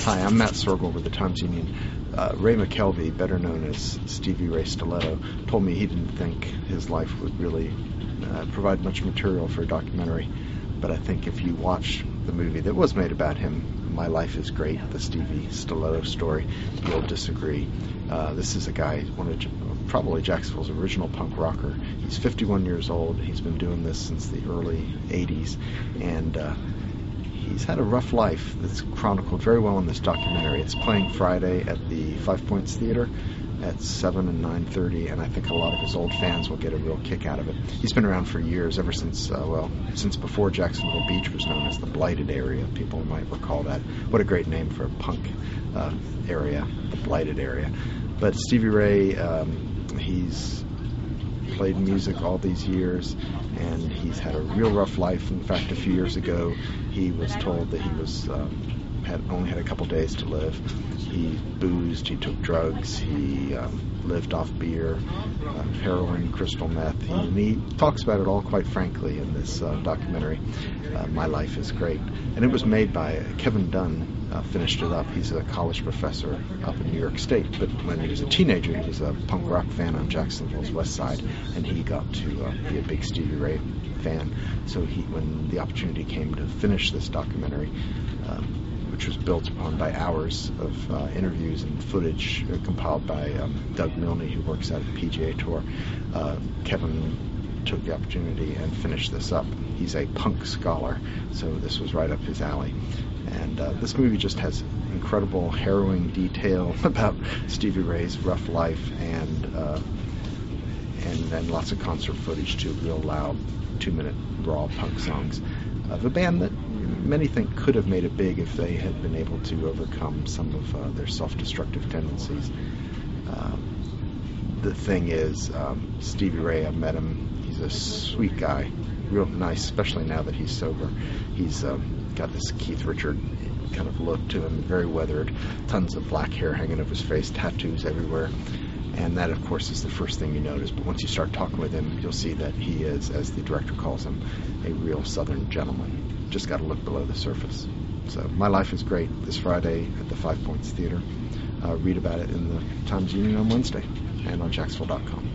Hi, I'm Matt Soergel with the Times-Union. Ray McKelvey, better known as Stevie Ray Stiletto, told me he didn't think his life would really provide much material for a documentary. But I think if you watch the movie that was made about him, My Life is Great, the Stevie Stiletto Story, you'll disagree. This is a guy, probably Jacksonville's original punk rocker. He's 51 years old. He's been doing this since the early 80s, and he's had a rough life that's chronicled very well in this documentary. It's playing Friday at the Five Points Theater at 7 and 9:30, and I think a lot of his old fans will get a real kick out of it. He's been around for years, ever since, since before Jacksonville Beach was known as the Blighted Area. People might recall that. What a great name for a punk area, the Blighted Area. But Stevie Ray, he's played music all these years, and he's had a real rough life. In fact, a few years ago, he was told that he was only had a couple days to live. He boozed, he took drugs, he lived off beer, heroin, crystal meth. He talks about it all quite frankly in this documentary, My Life is Great. And it was made by Kevin Dunn. Finished it up. He's a college professor up in New York State, but when he was a teenager, he was a punk rock fan on Jacksonville's West Side, and he got to be a big Stevie Ray fan. So when the opportunity came to finish this documentary, which was built upon by hours of interviews and footage compiled by Doug Milne, who works at the PGA Tour, Kevin took the opportunity and finished this up. He's a punk scholar, so this was right up his alley. And this movie just has incredible, harrowing detail about Stevie Ray's rough life, and lots of concert footage too, real loud, 2-minute raw punk songs of a band that many think could have made it big if they had been able to overcome some of their self-destructive tendencies. The thing is, Stevie Ray, I met him. He's a sweet guy, real nice, especially now that he's sober. He's got this Keith Richard kind of look to him, very weathered, tons of black hair hanging over his face, tattoos everywhere. And that, of course, is the first thing you notice. But once you start talking with him, you'll see that he is, as the director calls him, a real Southern gentleman. Just got to look below the surface. So, My Life is Great, this Friday at the Five Points Theater. Read about it in the Times-Union on Wednesday and on Jacksonville.com.